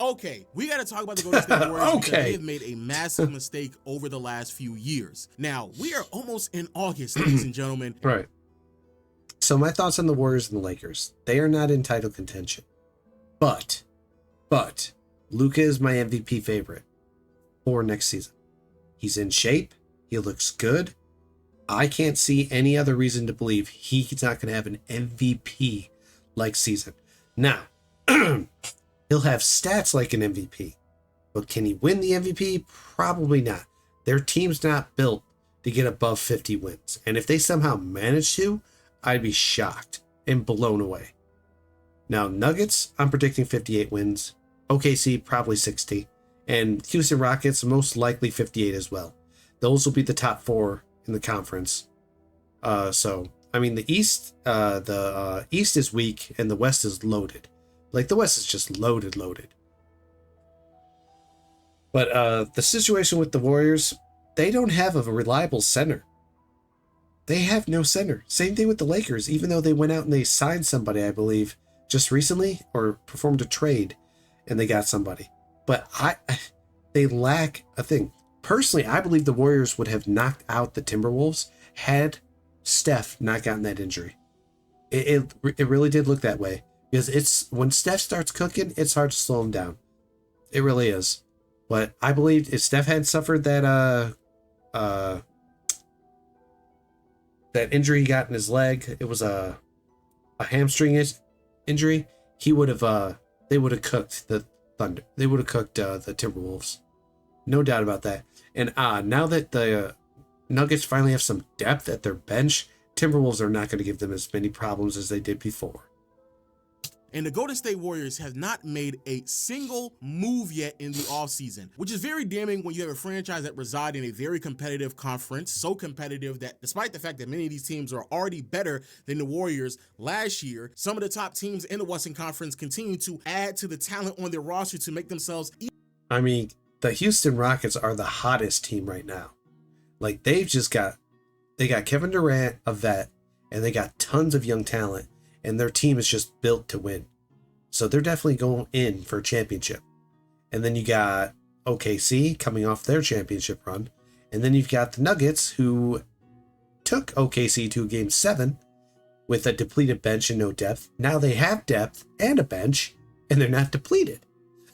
Okay, we got to talk about the Golden State Warriors because Okay. they have made a massive mistake over the last few years. Now, we are almost in August, ladies and gentlemen. Right. So my thoughts on the Warriors and the Lakers. They are not in title contention. But Luka is my MVP favorite for next season. He's in shape. He looks good. I can't see any other reason to believe he's not going to have an MVP-like season. Now, he'll have stats like an MVP. But can he win the MVP? Probably not. Their team's not built to get above 50 wins. And if they somehow manage to, I'd be shocked and blown away. Now, Nuggets, I'm predicting 58 wins. OKC, probably 60. And Houston Rockets, most likely 58 as well. Those will be the top four in the conference. So, I mean, the East is weak and the West is loaded. Like, the West is just loaded. But the situation with the Warriors, they don't have a reliable center. They have no center. Same thing with the Lakers, even though they went out and they signed somebody, I believe, just recently, or performed a trade, and they got somebody. But they lack a thing. Personally, I believe the Warriors would have knocked out the Timberwolves had Steph not gotten that injury. It really did look that way. Because it's when Steph starts cooking, it's hard to slow him down. It really is. But I believe if Steph had suffered that injury he got in his leg, it was a hamstring injury, he would have they would have cooked the Thunder. They would have cooked the Timberwolves. No doubt about that. And now that the Nuggets finally have some depth at their bench, Timberwolves are not going to give them as many problems as they did before. And the Golden State Warriors have not made a single move yet in the offseason, which is very damning when you have a franchise that reside in a very competitive conference, so competitive that despite the fact that many of these teams are already better than the Warriors last year, some of the top teams in the Western Conference continue to add to the talent on their roster to make themselves. I mean, the Houston Rockets are the hottest team right now. Like, they got Kevin Durant, a vet, and they got tons of young talent. And their team is just built to win. So they're definitely going in for a championship. And then you got OKC coming off their championship run. And then you've got the Nuggets, who took OKC to Game 7 with a depleted bench and no depth. Now they have depth and a bench, and they're not depleted.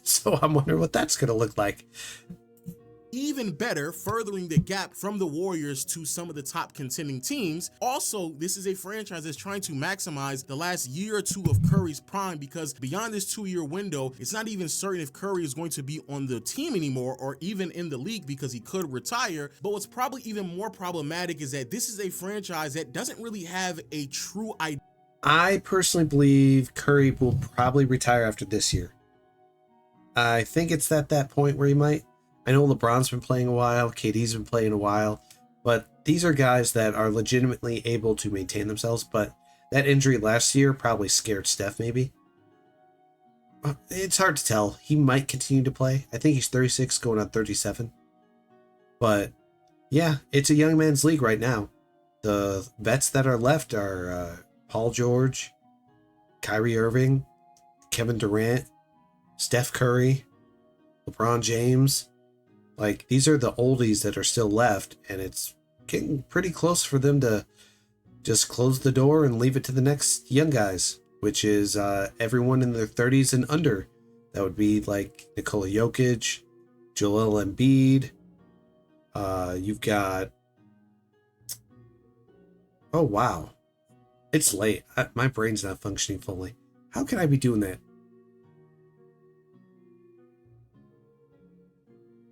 So I'm wondering what that's going to look like. Even better, furthering the gap from the Warriors to some of the top contending teams. Also, this is a franchise that's trying to maximize the last year or two of Curry's prime, because beyond this 2-year window, it's not even certain if Curry is going to be on the team anymore or even in the league, because he could retire. But what's probably even more problematic is that this is a franchise that doesn't really have a true idea. I personally believe Curry will probably retire after this year. I think it's at that point where he might. I know LeBron's been playing a while, KD's been playing a while, but these are guys that are legitimately able to maintain themselves. But that injury last year probably scared Steph, maybe. It's hard to tell. He might continue to play. I think he's 36 going on 37. But yeah, it's a young man's league right now. The vets that are left are Paul George, Kyrie Irving, Kevin Durant, Steph Curry, LeBron James. Like, these are the oldies that are still left, and it's getting pretty close for them to just close the door and leave it to the next young guys, which is everyone in their 30s and under. That would be like Nikola Jokic, Joel Embiid. You've got... Oh, wow. It's late. My brain's not functioning fully. How can I be doing that?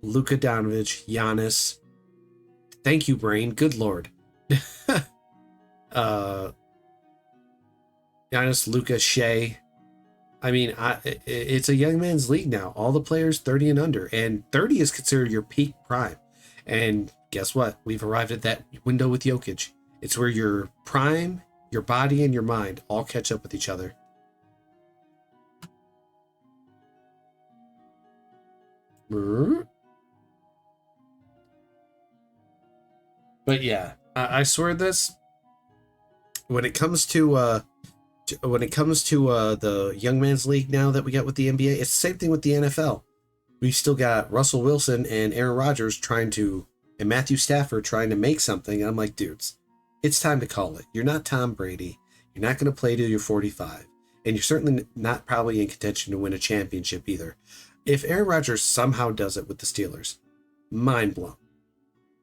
Luka Doncic, Giannis. Thank you, brain. Good lord. Giannis, Luka, Shea. I mean, it's a young man's league now. All the players 30 and under. And 30 is considered your peak prime. And guess what? We've arrived at that window with Jokic. It's where your prime, your body, and your mind all catch up with each other. But yeah, I swear this, when it comes to when it comes to the young man's league now that we got with the NBA, it's the same thing with the NFL. We've still got Russell Wilson and Aaron Rodgers and Matthew Stafford trying to make something. And I'm like, dudes, it's time to call it. You're not Tom Brady. You're not going to play till you're 45. And you're certainly not probably in contention to win a championship either. If Aaron Rodgers somehow does it with the Steelers, mind blown.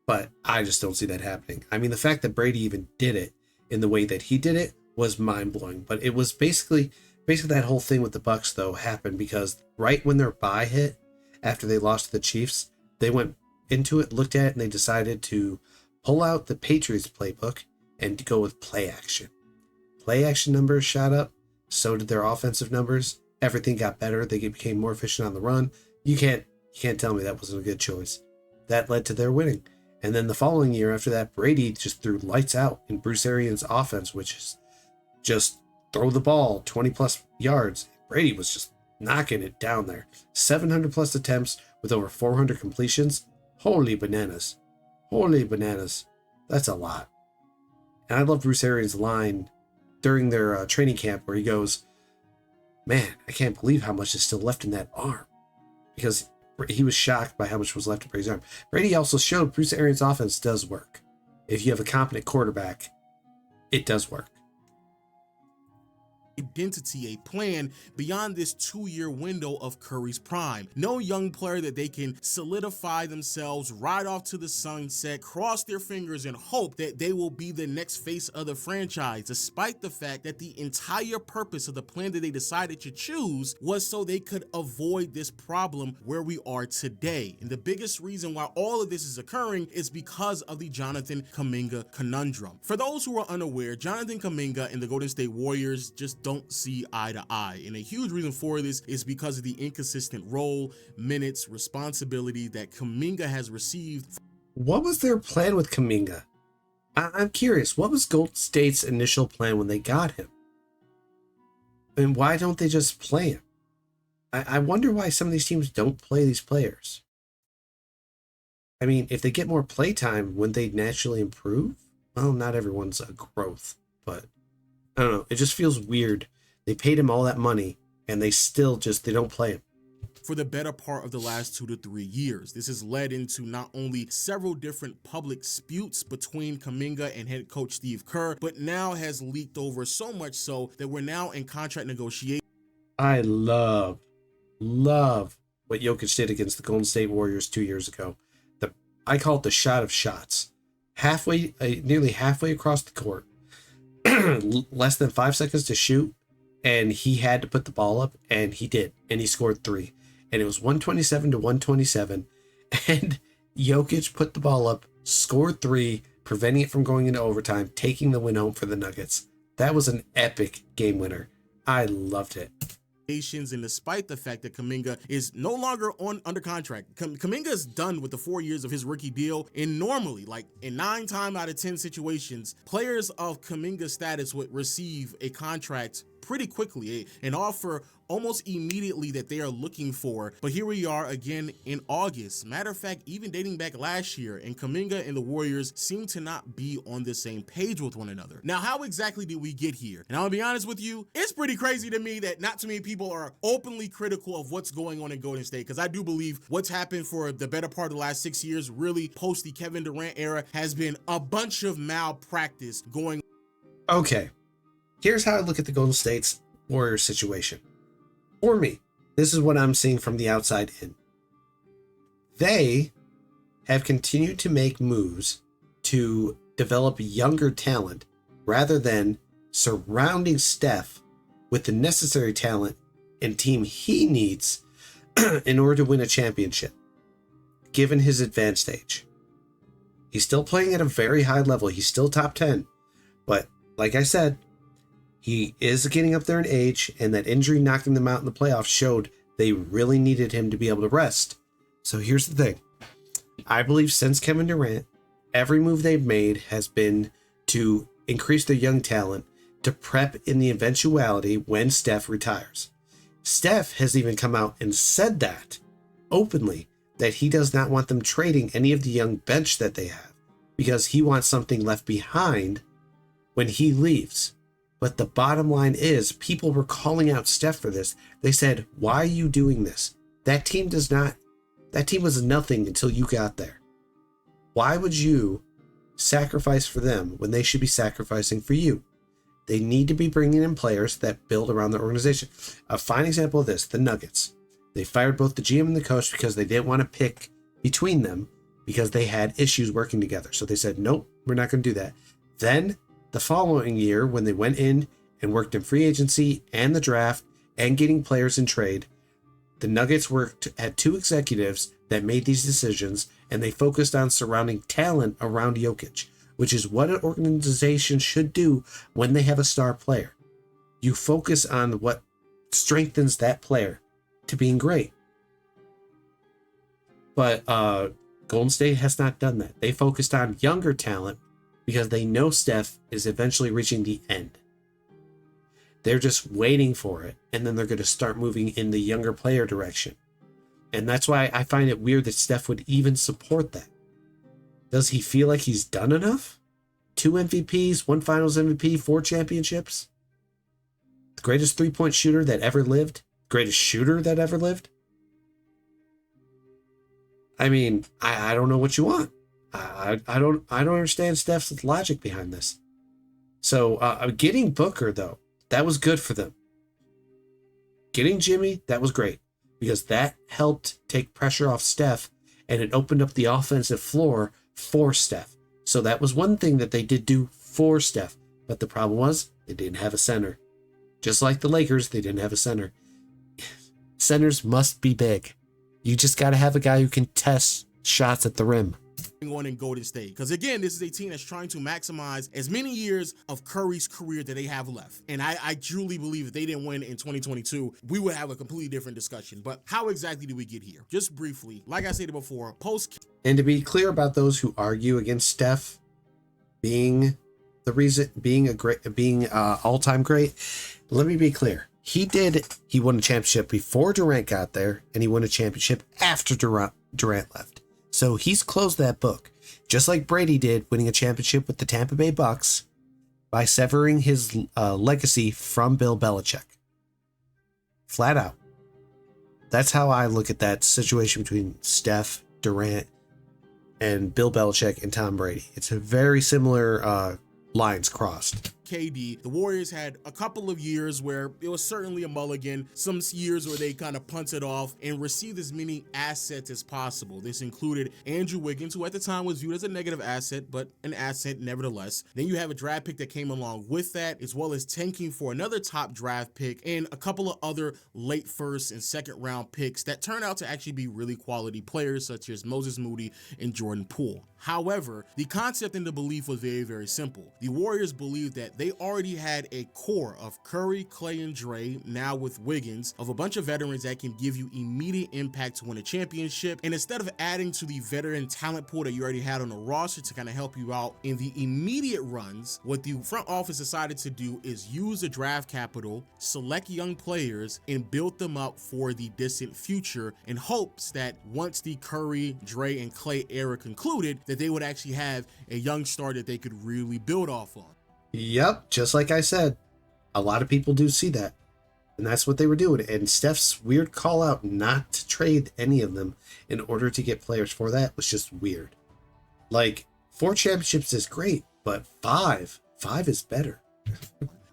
But I just don't see that happening. I mean, the fact that Brady even did it in the way that he did it was mind blowing. But it was basically that whole thing with the Bucs though happened because right when their bye hit, after they lost to the Chiefs, they went into it, looked at it, and they decided to pull out the Patriots playbook and go with play action. Play action numbers shot up. So did their offensive numbers. Everything got better. They became more efficient on the run. You can't tell me that wasn't a good choice. That led to their winning. And then the following year after that, Brady just threw lights out in Bruce Arians' offense, which is just throw the ball 20 plus yards. Brady was just knocking it down there. 700 plus attempts with over 400 completions. Holy bananas. Holy bananas. That's a lot. And I love Bruce Arians' line during their training camp where he goes, man, I can't believe how much is still left in that arm. Because he was shocked by how much was left in Brady's arm. Brady also showed Bruce Arians' offense does work. If you have a competent quarterback, it does work. Identity, a plan beyond this 2-year window of Curry's prime. No young player that they can solidify themselves, ride off to the sunset, cross their fingers and hope that they will be the next face of the franchise, despite the fact that the entire purpose of the plan that they decided to choose was so they could avoid this problem where we are today. And the biggest reason why all of this is occurring is because of the Jonathan Kuminga conundrum. For those who are unaware, Jonathan Kuminga and the Golden State Warriors just don't see eye to eye. And a huge reason for this is because of the inconsistent role, minutes, responsibility that Kuminga has received. What was their plan with Kuminga? I'm curious. What was Golden State's initial plan when they got him? And why don't they just play him? I wonder why some of these teams don't play these players. I mean, if they get more play time, wouldn't they naturally improve? Well, not everyone's a growth, but I don't know. It just feels weird. They paid him all that money and they don't play him. For the better part of the last 2 to 3 years. This has led into not only several different public disputes between Kuminga and head coach Steve Kerr, but now has leaked over so much so that we're now in contract negotiations. I love what Jokic did against the Golden State Warriors 2 years ago. I call it the shot of shots. Nearly halfway across the court. Less than 5 seconds to shoot, and he had to put the ball up, and he did, and he scored 3, and it was 127 to 127, and Jokic put the ball up, scored 3, preventing it from going into overtime, taking the win home for the Nuggets. That was an epic game winner. I loved it. And despite the fact that Kuminga is no longer under contract, Kuminga is done with the 4 years of his rookie deal. And normally, like in 9 times out of 10 situations, players of Kuminga's status would receive a contract pretty quickly, an offer almost immediately that they are looking for. But here we are again in August. Matter of fact, even dating back last year, and Kuminga and the Warriors seem to not be on the same page with one another. Now, how exactly did we get here? And I'll be honest with you, it's pretty crazy to me that not too many people are openly critical of what's going on in Golden State, because I do believe what's happened for the better part of the last 6 years, really post the Kevin Durant era, has been a bunch of malpractice going. Okay, here's how I look at the Golden State's Warriors situation. For me, this is what I'm seeing from the outside in. They have continued to make moves to develop younger talent rather than surrounding Steph with the necessary talent and team he needs in order to win a championship, given his advanced age. He's still playing at a very high level. He's still top 10. But like I said, he is getting up there in age, and that injury knocking them out in the playoffs showed they really needed him to be able to rest. So here's the thing. I believe since Kevin Durant, every move they've made has been to increase their young talent to prep in the eventuality when Steph retires. Steph has even come out and said that openly, that he does not want them trading any of the young bench that they have because he wants something left behind when he leaves. But the bottom line is people were calling out Steph for this. They said, why are you doing this? That team was nothing until you got there. Why would you sacrifice for them when they should be sacrificing for you? They need to be bringing in players that build around their organization. A fine example of this, the Nuggets. They fired both the GM and the coach because they didn't want to pick between them because they had issues working together. So they said, nope, we're not going to do that. Then the following year, when they went in and worked in free agency and the draft and getting players in trade, the Nuggets had two executives that made these decisions, and they focused on surrounding talent around Jokic, which is what an organization should do when they have a star player. You focus on what strengthens that player to being great. But Golden State has not done that. They focused on younger talent because they know Steph is eventually reaching the end. They're just waiting for it, and then they're going to start moving in the younger player direction. And that's why I find it weird that Steph would even support that. Does he feel like he's done enough? 2 MVPs, 1 Finals MVP, 4 championships? The greatest three-point shooter that ever lived? Greatest shooter that ever lived? I mean, I don't know what you want. I don't understand Steph's logic behind this. So getting Booker, though, that was good for them. Getting Jimmy, that was great because that helped take pressure off Steph and it opened up the offensive floor for Steph. So that was one thing that they did do for Steph. But the problem was they didn't have a center. Just like the Lakers, they didn't have a center. Centers must be big. You just got to have a guy who can test shots at the rim. On in Golden State, because again, this is a team that's trying to maximize as many years of Curry's career that they have left. And I truly believe if they didn't win in 2022, we would have a completely different discussion. But how exactly did we get here? Just briefly, like I said before, And to be clear about those who argue against Steph being the reason, being all-time great, let me be clear. He won a championship before Durant got there, and he won a championship after Durant left. So he's closed that book, just like Brady did, winning a championship with the Tampa Bay Bucks by severing his legacy from Bill Belichick. Flat out. That's how I look at that situation between Steph, Durant, and Bill Belichick and Tom Brady. It's a very similar lines crossed. KD, the Warriors had a couple of years where it was certainly a mulligan, some years where they kind of punted off and received as many assets as possible. This included Andrew Wiggins, who at the time was viewed as a negative asset, but an asset nevertheless. Then you have a draft pick that came along with that, as well as tanking for another top draft pick and a couple of other late first and second round picks that turned out to actually be really quality players such as Moses Moody and Jordan Poole. However, the concept and the belief was very, very simple. The Warriors believed that they already had a core of Curry, Clay, and Dre, now with Wiggins, of a bunch of veterans that can give you immediate impact to win a championship. And instead of adding to the veteran talent pool that you already had on the roster to kind of help you out in the immediate runs, what the front office decided to do is use the draft capital, select young players, and build them up for the distant future in hopes that once the Curry, Dre, and Clay era concluded, that they would actually have a young star that they could really build off on. Yep, just like I said, a lot of people do see that. And that's what they were doing. And Steph's weird call out not to trade any of them in order to get players for that was just weird. Like, 4 championships is great, but 5 is better.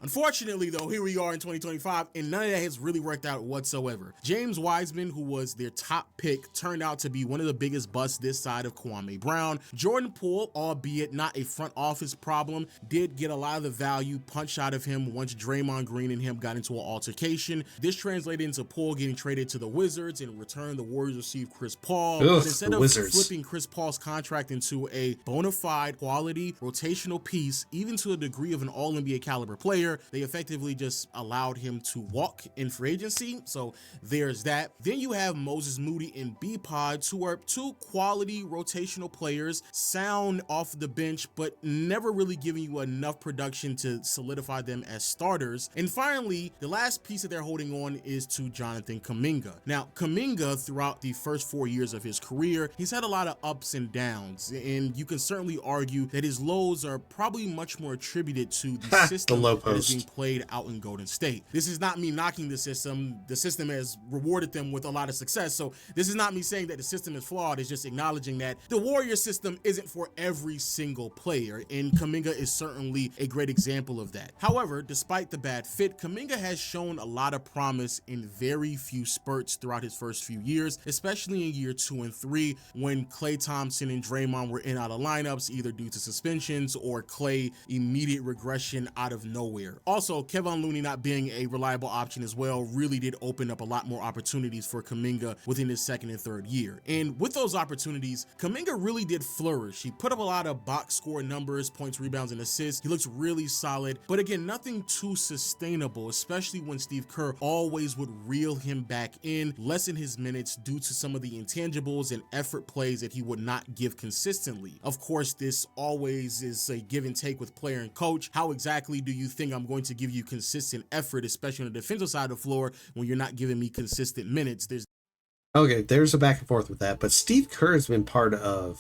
Unfortunately, though, here we are in 2025, and none of that has really worked out whatsoever. James Wiseman, who was their top pick, turned out to be one of the biggest busts this side of Kwame Brown. Jordan Poole, albeit not a front office problem, did get a lot of the value punched out of him once Draymond Green and him got into an altercation. This translated into Poole getting traded to the Wizards. In return, the Warriors received Chris Paul. Ugh, instead of flipping Chris Paul's contract into a bona fide quality rotational piece, even to a degree of an all-NBA caliber player, they effectively just allowed him to walk in free agency. So there's that. Then you have Moses Moody and B-Pods, who are 2 quality rotational players, sound off the bench, but never really giving you enough production to solidify them as starters. And finally, the last piece that they're holding on is to Jonathan Kuminga. Now, Kuminga, throughout the first 4 years of his career, he's had a lot of ups and downs, and you can certainly argue that his lows are probably much more attributed to the system that Coast. being played out in Golden State. This is not me knocking the system. The system has rewarded them with a lot of success. So this is not me saying that the system is flawed. It's just acknowledging that the Warriors system isn't for every single player, and Kuminga is certainly a great example of that. However, despite the bad fit, Kuminga has shown a lot of promise in very few spurts throughout his first few years, especially in year 2 and 3 when Klay Thompson and Draymond were in out of lineups either due to suspensions or Klay immediate regression out of nowhere. Also, Kevon Looney not being a reliable option as well really did open up a lot more opportunities for Kuminga within his second and third year. And with those opportunities, Kuminga really did flourish. He put up a lot of box score numbers, points, rebounds, and assists. He looks really solid, but again, nothing too sustainable, especially when Steve Kerr always would reel him back in, lessen his minutes due to some of the intangibles and effort plays that he would not give consistently. Of course, this always is a give and take with player and coach. How exactly do you think I'm going to give you consistent effort, especially on the defensive side of the floor, when you're not giving me consistent minutes? There's a back and forth with that, but Steve Kerr has been part of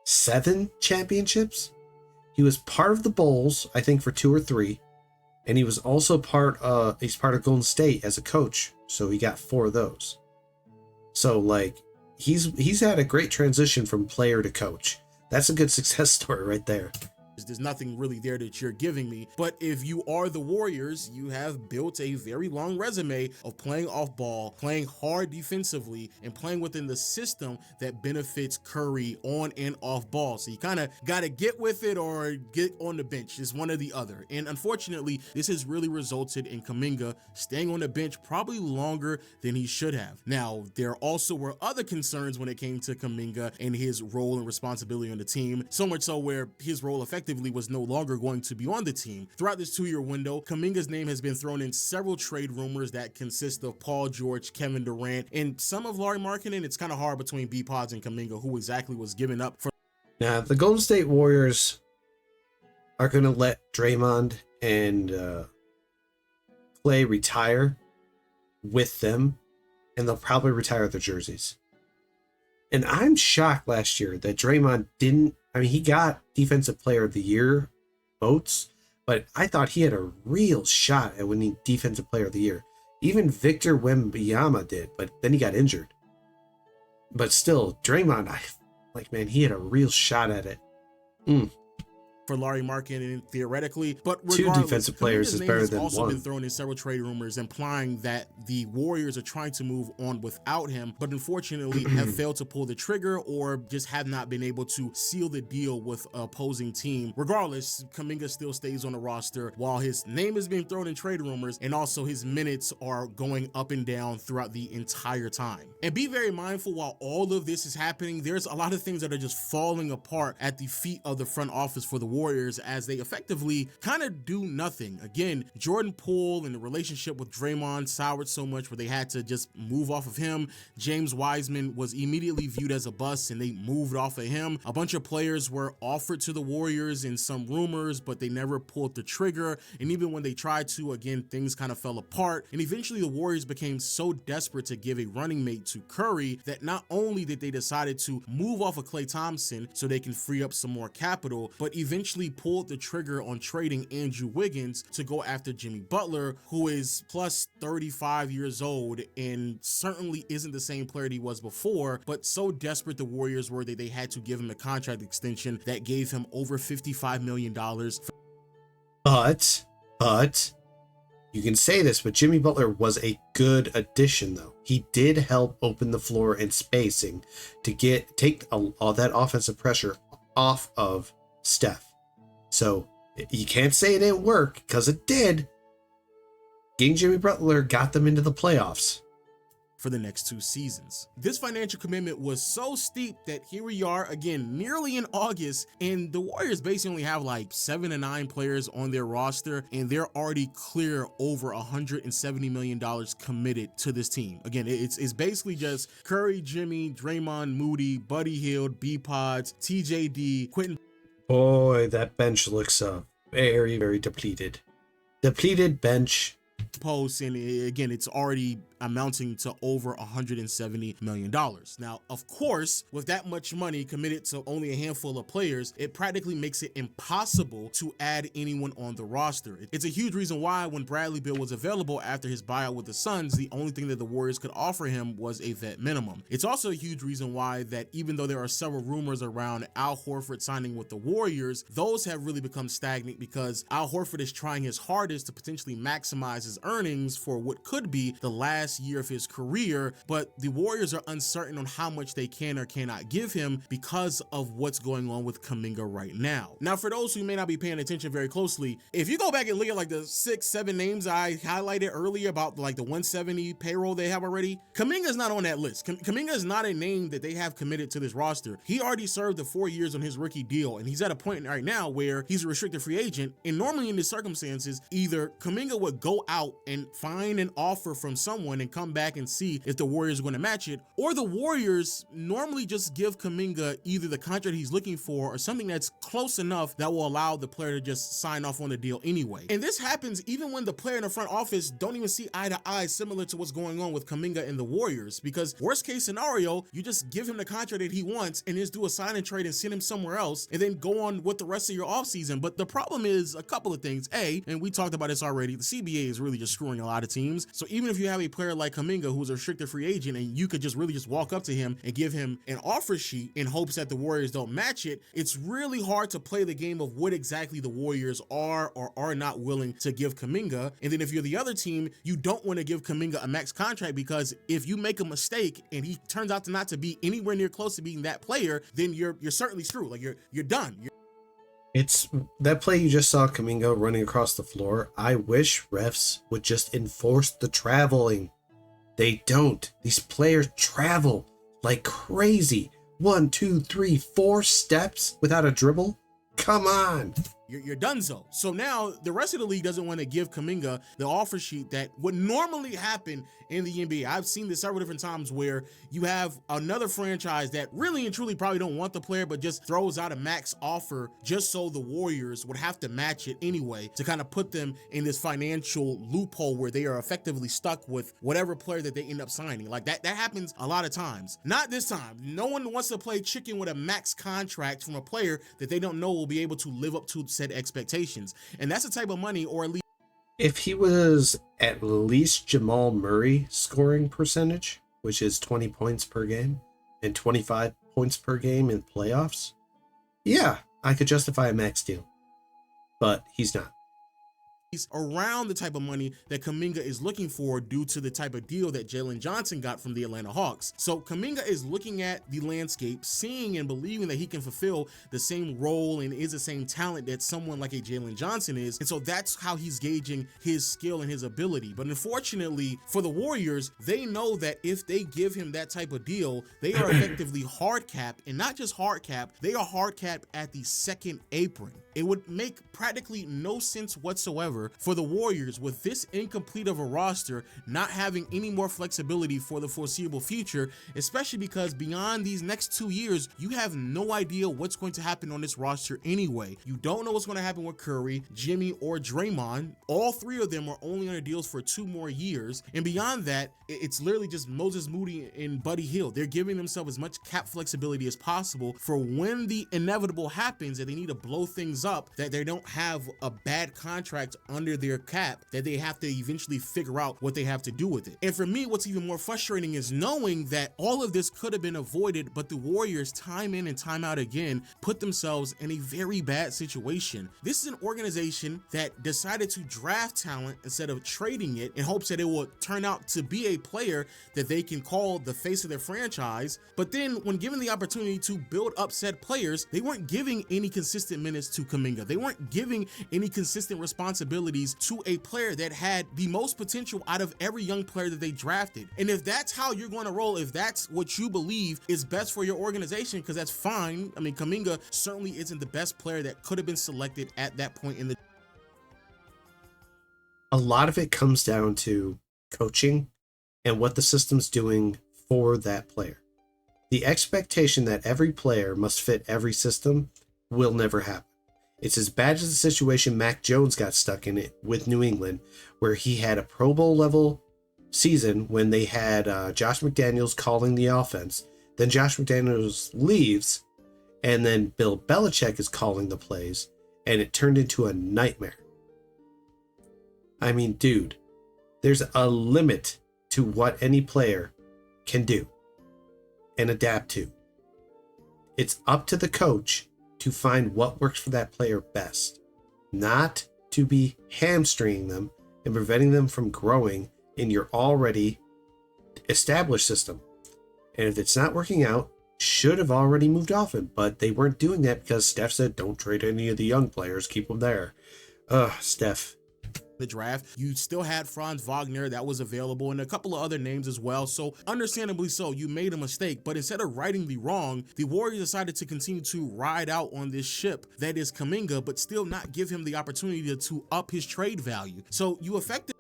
7 championships. He was part of the Bulls, I think, for 2 or 3, and he was also he's part of Golden State as a coach, so he got 4 of those. So like he's had a great transition from player to coach. That's a good success story right there. There's nothing really there that you're giving me. But if you are the Warriors, you have built a very long resume of playing off ball, playing hard defensively, and playing within the system that benefits Curry on and off ball. So you kind of got to get with it or get on the bench. It's one or the other. And unfortunately, this has really resulted in Kuminga staying on the bench probably longer than he should have. Now, there also were other concerns when it came to Kuminga and his role and responsibility on the team, so much so where his role effectively was no longer going to be on the team. Throughout this 2-year window, Kuminga's name has been thrown in several trade rumors that consist of Paul George, Kevin Durant, and some of Lauri Markkanen. It's kind of hard between B-Pods and Kuminga who exactly was given up for. Now, the Golden State Warriors are going to let Draymond and Klay retire with them, and they'll probably retire their jerseys. And I'm shocked last year that Draymond didn't. I mean, he got Defensive Player of the Year votes, but I thought he had a real shot at winning Defensive Player of the Year. Even Victor Wembanyama did, but then he got injured. But still, Draymond, man, he had a real shot at it. For Lauri Markkanen theoretically, but regardless, 2 defensive players is better than 1. Also been thrown in several trade rumors implying that the Warriors are trying to move on without him, but unfortunately have failed to pull the trigger or just have not been able to seal the deal with an opposing team. Regardless, Kuminga still stays on the roster while his name is being thrown in trade rumors, and also his minutes are going up and down throughout the entire time. And be very mindful while all of this is happening, there's a lot of things that are just falling apart at the feet of the front office for the Warriors as they effectively kind of do nothing. Again, Jordan Poole and the relationship with Draymond soured so much where they had to just move off of him. James Wiseman was immediately viewed as a bust and they moved off of him. A bunch of players were offered to the Warriors in some rumors, but they never pulled the trigger. And even when they tried to, again, things kind of fell apart. And eventually the Warriors became so desperate to give a running mate to Curry that not only did they decided to move off of Klay Thompson so they can free up some more capital, but eventually pulled the trigger on trading Andrew Wiggins to go after Jimmy Butler, who is plus 35 years old and certainly isn't the same player he was before, but so desperate the Warriors were that they had to give him a contract extension that gave him over $55 million. But you can say this, but Jimmy Butler was a good addition, though. He did help open the floor and spacing to take all that offensive pressure off of Steph. So you can't say it didn't work, because it did. Getting Jimmy Butler got them into the playoffs for the next 2 seasons. This financial commitment was so steep that here we are again, nearly in August, and the Warriors basically only have like 7 to 9 players on their roster, and they're already clear over $170 million committed to this team. Again, it's basically just Curry, Jimmy, Draymond, Moody, Buddy Hield, B-Pods, TJD, Quentin. Boy, that bench looks very, very depleted. Depleted bench. Post, and again, it's already amounting to over $170 million. Now, of course, with that much money committed to only a handful of players, it practically makes it impossible to add anyone on the roster. It's a huge reason why when Bradley Beal was available after his buyout with the Suns, the only thing that the Warriors could offer him was a vet minimum. It's also a huge reason why that even though there are several rumors around Al Horford signing with the Warriors, those have really become stagnant because Al Horford is trying his hardest to potentially maximize his earnings for what could be the last year of his career, but the Warriors are uncertain on how much they can or cannot give him because of what's going on with Kuminga right now. Now, for those who may not be paying attention very closely, if you go back and look at like the 6-7 names I highlighted earlier about like the 170 payroll they have already, Kuminga is not on that list. Kuminga is not a name that they have committed to this roster. He already served the 4 years on his rookie deal, and he's at a point right now where he's a restricted free agent, and normally in these circumstances, either Kuminga would go out and find an offer from someone and come back and see if the Warriors are going to match it, or the Warriors normally just give Kuminga either the contract he's looking for or something that's close enough that will allow the player to just sign off on the deal anyway. And this happens even when the player in the front office don't even see eye to eye, similar to what's going on with Kuminga and the Warriors, because worst case scenario, you just give him the contract that he wants and just do a sign and trade and send him somewhere else and then go on with the rest of your offseason. But the problem is a couple of things. A, and we talked about this already, the CBA is really just screwing a lot of teams. So even if you have a player like Kuminga who's a restricted free agent and you could just really just walk up to him and give him an offer sheet in hopes that the Warriors don't match it, it's really hard to play the game of what exactly the Warriors are or are not willing to give Kuminga. And then if you're the other team, you don't want to give Kuminga a max contract, because if you make a mistake and he turns out to not to be anywhere near close to being that player, then you're certainly screwed. Like you're done. It's that play you just saw Kuminga running across the floor. I wish refs would just enforce the traveling. They don't. These players travel like crazy. 1, 2, 3, 4 steps without a dribble. Come on. You're donezo. So now the rest of the league doesn't want to give Kuminga the offer sheet that would normally happen in the NBA. I've seen this several different times where you have another franchise that really and truly probably don't want the player, but just throws out a max offer just so the Warriors would have to match it anyway to kind of put them in this financial loophole where they are effectively stuck with whatever player that they end up signing. Like that happens a lot of times. Not this time. No one wants to play chicken with a max contract from a player that they don't know will be able to live up to said expectations. And that's the type of money, or at least if he was at least Jamal Murray scoring percentage, which is 20 points per game and 25 points per game in playoffs, yeah, I could justify a max deal. But he's not. around the type of money that Kuminga is looking for due to the type of deal that Jalen Johnson got from the Atlanta Hawks. So Kuminga is looking at the landscape, seeing and believing that he can fulfill the same role and is the same talent that someone like a Jalen Johnson is. And so that's how he's gauging his skill and his ability. But unfortunately for the Warriors, they know that if they give him that type of deal, they are effectively hard capped, and not just hard capped, they are hard capped at the second apron. It would make practically no sense whatsoever for the Warriors, with this incomplete of a roster, not having any more flexibility for the foreseeable future, especially because beyond these next 2 years, you have no idea what's going to happen on this roster anyway. You don't know what's going to happen with Curry, Jimmy, or Draymond. All three of them are only under deals for 2 more years. And beyond that, it's literally just Moses Moody and Buddy Hield. They're giving themselves as much cap flexibility as possible for when the inevitable happens that they need to blow things up, that they don't have a bad contract under their cap, that they have to eventually figure out what they have to do with it. And for me, what's even more frustrating is knowing that all of this could have been avoided, but the Warriors time in and time out again put themselves in a very bad situation. This is an organization that decided to draft talent instead of trading it in hopes that it will turn out to be a player that they can call the face of their franchise. But then when given the opportunity to build up said players, they weren't giving any consistent minutes to Kuminga. They weren't giving any consistent responsibilities to a player that had the most potential out of every young player that they drafted. And if that's how you're going to roll, if that's what you believe is best for your organization, because that's fine. I mean, Kuminga certainly isn't the best player that could have been selected at that point in the. A lot of it comes down to coaching and what the system's doing for that player. The expectation that every player must fit every system will never happen. It's as bad as the situation Mac Jones got stuck in it with New England, where he had a Pro Bowl level season when they had Josh McDaniels calling the offense. Then Josh McDaniels leaves, and then Bill Belichick is calling the plays, and it turned into a nightmare. I mean, dude, there's a limit to what any player can do and adapt to. It's up to the coach to find what works for that player best, not to be hamstringing them and preventing them from growing in your already established system. And if it's not working out, should have already moved off him, but they weren't doing that because Steph said, don't trade any of the young players, keep them there. Steph. The draft, you still had Franz Wagner that was available and a couple of other names as well. So understandably so, you made a mistake, but instead of righting the wrong, the Warriors decided to continue to ride out on this ship that is Kuminga, but still not give him the opportunity to up his trade value. So you affected.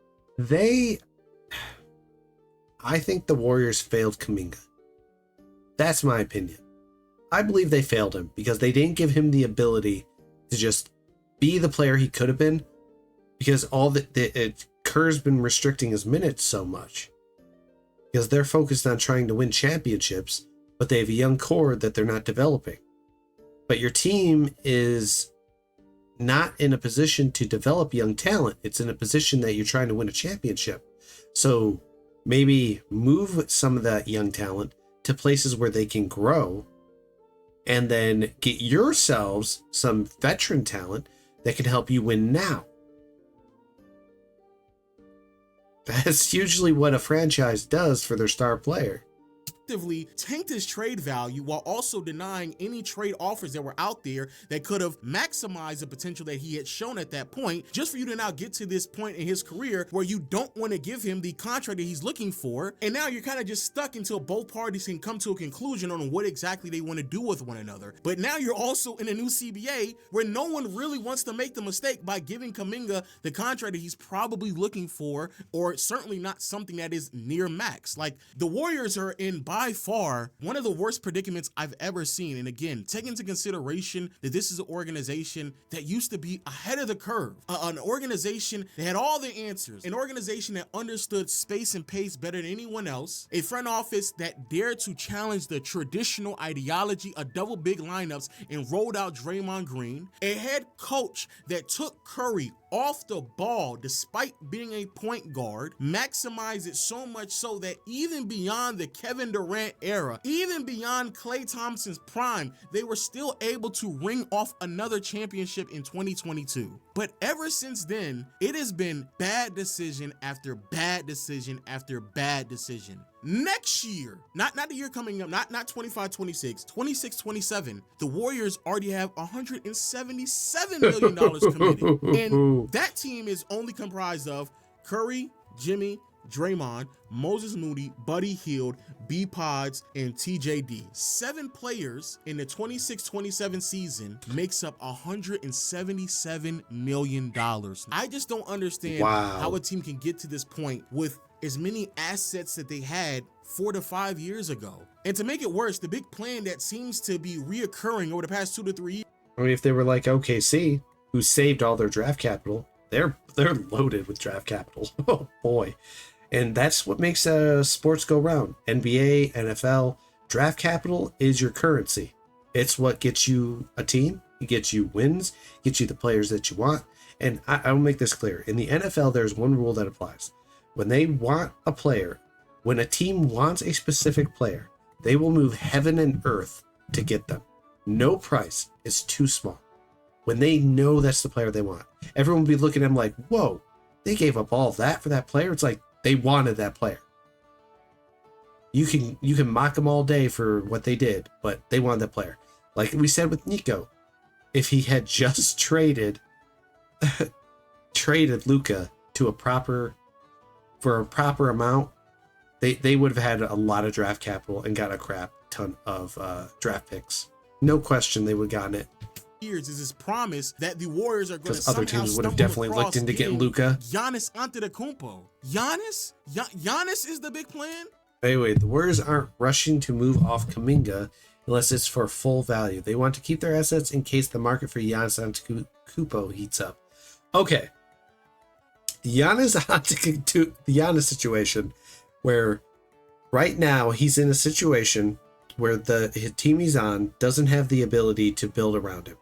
I think the Warriors failed Kuminga. That's my opinion. I believe they failed him because they didn't give him the ability to just be the player he could have been, because Kerr's been restricting his minutes so much because they're focused on trying to win championships, but they have a young core that they're not developing. But your team is not in a position to develop young talent. It's in a position that you're trying to win a championship. So maybe move some of that young talent to places where they can grow, and then get yourselves some veteran talent that can help you win now. That's usually what a franchise does for their star player. Tanked his trade value while also denying any trade offers that were out there that could have maximized the potential that he had shown at that point, just for you to now get to this point in his career where you don't want to give him the contract that he's looking for, and now you're kind of just stuck until both parties can come to a conclusion on what exactly they want to do with one another. But now you're also in a new CBA where no one really wants to make the mistake by giving Kuminga the contract that he's probably looking for, or certainly not something that is near max. Like, the Warriors are in by far one of the worst predicaments I've ever seen. And again, take into consideration that this is an organization that used to be ahead of the curve, an organization that had all the answers, an organization that understood space and pace better than anyone else, a front office that dared to challenge the traditional ideology of double big lineups and rolled out Draymond Green, a head coach that took Curry off the ball despite being a point guard, maximized it so much so that even beyond the Kevin Durant era, even beyond Klay Thompson's prime, they were still able to ring off another championship in 2022. But ever since then, it has been bad decision after bad decision after bad decision. Next year, not the year coming up, not 25-26, 26-27, the Warriors already have $177 million committed. And that team is only comprised of Curry, Jimmy, Draymond, Moses Moody, Buddy Hield, B Pods, and TJD. 7 players in the 26-27 season makes up $177 million. I just don't understand how a team can get to this point with as many assets that they had 4 to 5 years ago. And to make it worse, the big plan that seems to be reoccurring over the past 2 to 3 years. I mean, if they were like OKC, who saved all their draft capital, they're loaded with draft capital. Oh boy. And that's what makes sports go round. NBA, NFL, draft capital is your currency. It's what gets you a team. It gets you wins, gets you the players that you want. And I will make this clear. In the NFL, there's one rule that applies. When they want a player, when a team wants a specific player, they will move heaven and earth to get them. No price is too small. When they know that's the player they want, everyone will be looking at them like, whoa, they gave up all of that for that player. It's like they wanted that player. You can mock them all day for what they did, but they wanted that player. Like we said with Nico, if he had just traded Luka to for a proper amount, they would have had a lot of draft capital and got a crap ton of draft picks. No question they would have gotten it. Years is this promise that the Warriors are going to other teams would have definitely looked into getting Luka. Giannis Antetokounmpo. Giannis is the big plan. Anyway, the Warriors aren't rushing to move off Kuminga unless it's for full value. They want to keep their assets in case the market for Giannis Antetokounmpo heats up. Okay. The Giannis situation where right now he's in a situation where his team he's on doesn't have the ability to build around him.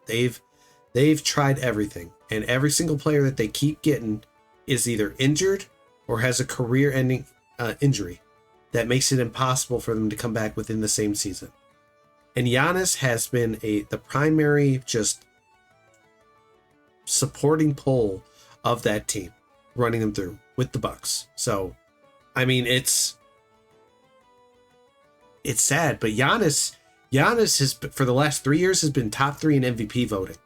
They've tried everything, and every single player that they keep getting is either injured or has a career-ending injury that makes it impossible for them to come back within the same season. And Giannis has been the primary just supporting pole of that team, running them through with the Bucks. So, I mean, it's sad, but Giannis has, for the last 3 years, has been top 3 in MVP voting.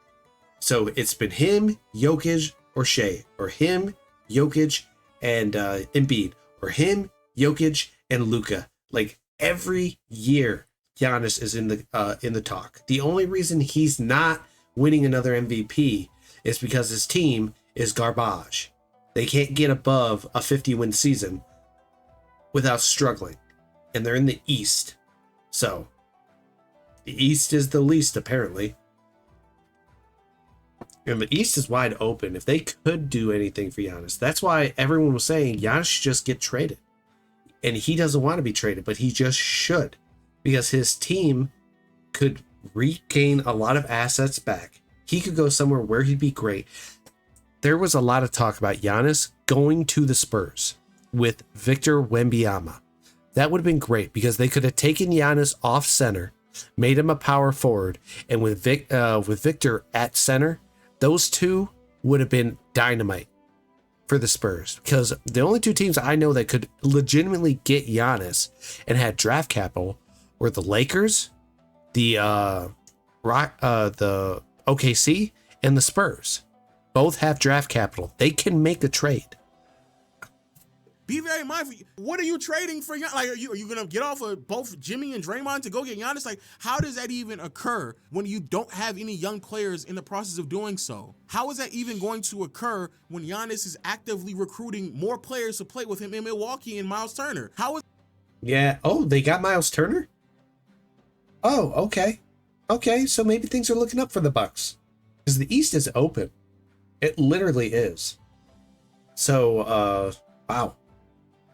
So it's been him, Jokic, or Shea, or him, Jokic, and Embiid, or him, Jokic, and Luka. Like every year, Giannis is in the talk. The only reason he's not winning another MVP is because his team is garbage. They can't get above a 50-win season without struggling, and they're in the East. So the East is the least, apparently. And the East is wide open. If they could do anything for Giannis, that's why everyone was saying Giannis should just get traded. And he doesn't want to be traded, but he just should, because his team could regain a lot of assets back. He could go somewhere where he'd be great. There was a lot of talk about Giannis going to the Spurs with Victor Wembanyama. That would have been great because they could have taken Giannis off center, made him a power forward, and with Victor at center, those two would have been dynamite for the Spurs, because the only two teams I know that could legitimately get Giannis and had draft capital were the Lakers, the OKC, and the Spurs. Both have draft capital. They can make a trade. Be very mindful. What are you trading for? Like, are you gonna get off of both Jimmy and Draymond to go get Giannis? Like, how does that even occur when you don't have any young players in the process of doing so? How is that even going to occur when Giannis is actively recruiting more players to play with him in Milwaukee and Miles Turner? How is? Yeah. Oh, they got Miles Turner? Oh, okay. Okay, so maybe things are looking up for the Bucks, because the East is open. It literally is. So, wow.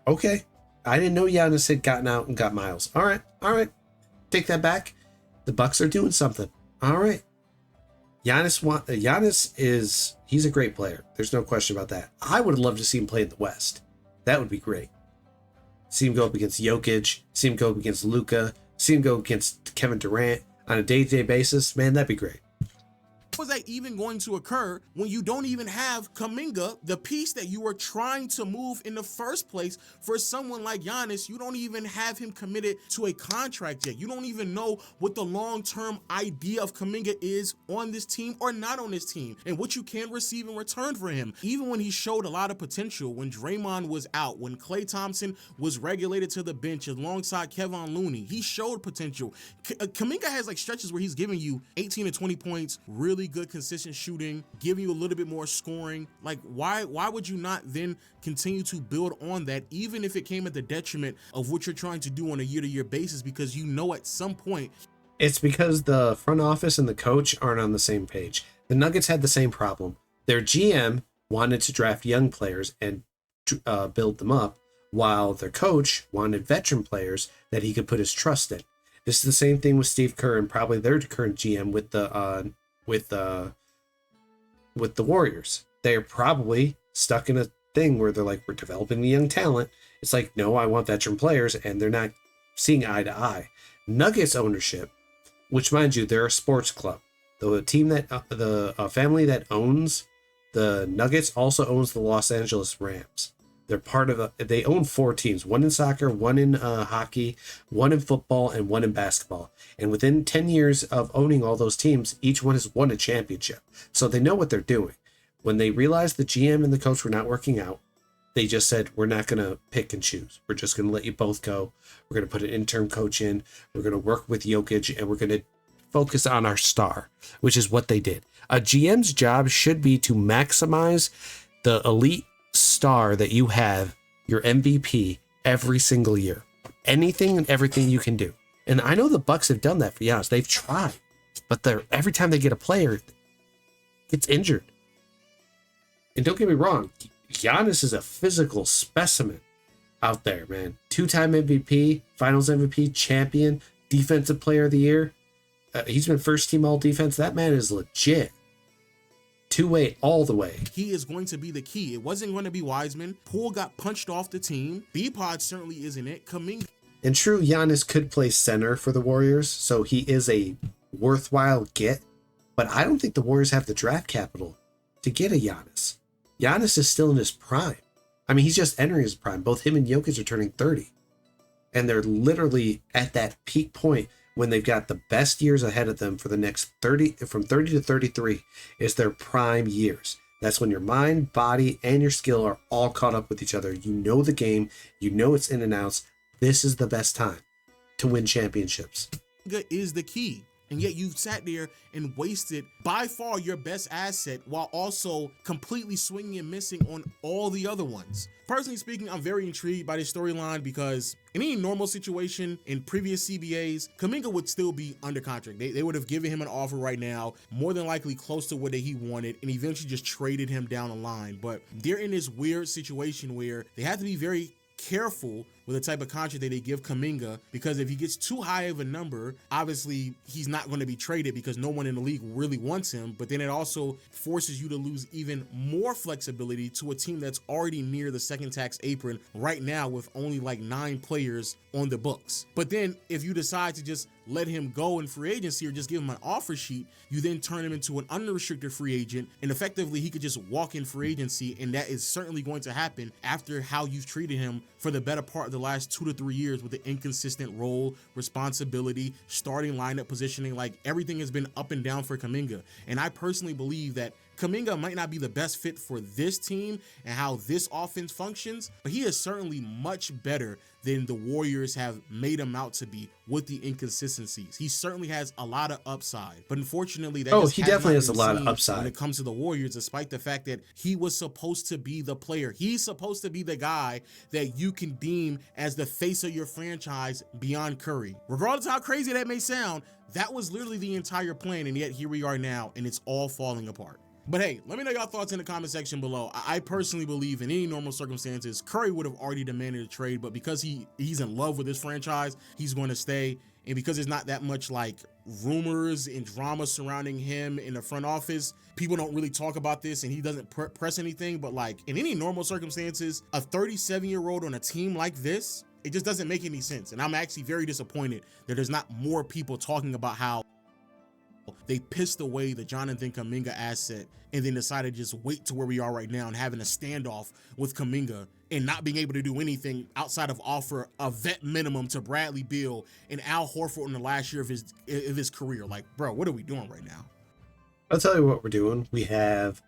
Okay. I didn't know Giannis had gotten out and got Miles. All right. Take that back. The Bucks are doing something. All right. Giannis he's a great player. There's no question about that. I would love to see him play in the West. That would be great. See him go up against Jokic. See him go up against Luka. See him go against Kevin Durant on a day-to-day basis. Man, that'd be great. How is that even going to occur when you don't even have Kuminga, the piece that you were trying to move in the first place? For someone like Giannis, you don't even have him committed to a contract yet. You don't even know what the long-term idea of Kuminga is on this team or not on this team, and what you can receive in return for him. Even when he showed a lot of potential, when Draymond was out, when Klay Thompson was regulated to the bench alongside Kevin Looney, he showed potential. Kuminga has like stretches where he's giving you 18 to 20 points, really good consistent shooting, giving you a little bit more scoring. Like, why would you not then continue to build on that, even if it came at the detriment of what you're trying to do on a year-to-year basis? Because you know at some point, it's because the front office and the coach aren't on the same page. The Nuggets had the same problem. Their GM wanted to draft young players and build them up, while their coach wanted veteran players that he could put his trust in. This is the same thing with Steve Kerr and probably their current GM with the Warriors. They're probably stuck in a thing where they're like, we're developing the young talent. It's like, no, I want veteran players, and they're not seeing eye to eye. Nuggets ownership, which mind you, they're a sports club. The team that the family that owns the Nuggets also owns the Los Angeles Rams. They're part of they own 4 teams, one in soccer, one in hockey, one in football, and one in basketball. And within 10 years of owning all those teams, each one has won a championship. So they know what they're doing. When they realized the GM and the coach were not working out, they just said, we're not going to pick and choose. We're just going to let you both go. We're going to put an interim coach in. We're going to work with Jokic, and we're going to focus on our star, which is what they did. A GM's job should be to maximize the elite star that you have, your MVP, every single year. Anything and everything you can do. And I know the Bucks have done that for Giannis. They've tried, but every time they get a player, gets injured. And don't get me wrong, Giannis is a physical specimen out there, man. 2-time MVP, Finals MVP, champion, Defensive Player of the Year. He's been first team all defense. That man is legit. Two-way all the way. He is going to be the key. It wasn't going to be Wiseman. Poole got punched off the team. B-Pod certainly isn't it. Kuminga. And true, Giannis could play center for the Warriors, so he is a worthwhile get. But I don't think the Warriors have the draft capital to get a Giannis. Giannis is still in his prime. I mean, he's just entering his prime. Both him and Jokic are turning 30. And they're literally at that peak point when they've got the best years ahead of them for the next 30, from 30 to 33 is their prime years. That's when your mind, body, and your skill are all caught up with each other. You know the game. You know its in and outs. This is the best time to win championships. Is the key. And yet you've sat there and wasted by far your best asset while also completely swinging and missing on all the other ones. Personally speaking, I'm very intrigued by this storyline because in any normal situation in previous CBAs, Kuminga would still be under contract. They would have given him an offer right now, more than likely close to what he wanted, and eventually just traded him down the line. But they're in this weird situation where they have to be very careful with the type of contract that they give Kuminga, because if he gets too high of a number, obviously he's not going to be traded because no one in the league really wants him. But then it also forces you to lose even more flexibility to a team that's already near the second tax apron right now with only like 9 players on the books. But then if you decide to just let him go in free agency or just give him an offer sheet, you then turn him into an unrestricted free agent, and effectively he could just walk in free agency, and that is certainly going to happen after how you've treated him for the better part of the last 2 to 3 years with the inconsistent role, responsibility, starting lineup positioning. Like, everything has been up and down for Kuminga. And I personally believe that Kuminga might not be the best fit for this team and how this offense functions, but he is certainly much better than the Warriors have made him out to be with the inconsistencies. He certainly has a lot of upside, but unfortunately that he definitely has a lot of upside when it comes to the Warriors, despite the fact that he was supposed to be the player. He's supposed to be the guy that you can deem as the face of your franchise beyond Curry. Regardless of how crazy that may sound, that was literally the entire plan, and yet here we are now, and it's all falling apart. But hey, let me know your thoughts in the comment section below. I personally believe in any normal circumstances, Curry would have already demanded a trade, but because he's in love with this franchise, he's going to stay. And because there's not that much like rumors and drama surrounding him in the front office, people don't really talk about this, and he doesn't press anything. But like in any normal circumstances, a 37-year-old on a team like this, it just doesn't make any sense. And I'm actually very disappointed that there's not more people talking about how they pissed away the Jonathan Kuminga asset and then decided to just wait to where we are right now and having a standoff with Kuminga and not being able to do anything outside of offer a vet minimum to Bradley Beal and Al Horford in the last year of his career. Like, bro, what are we doing right now? I'll tell you what we're doing. We have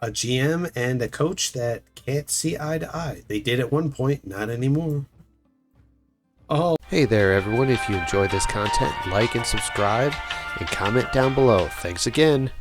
a GM and a coach that can't see eye to eye. They did at one point, not anymore. Oh, hey there everyone, if you enjoy this content, like and subscribe and comment down below. Thanks again.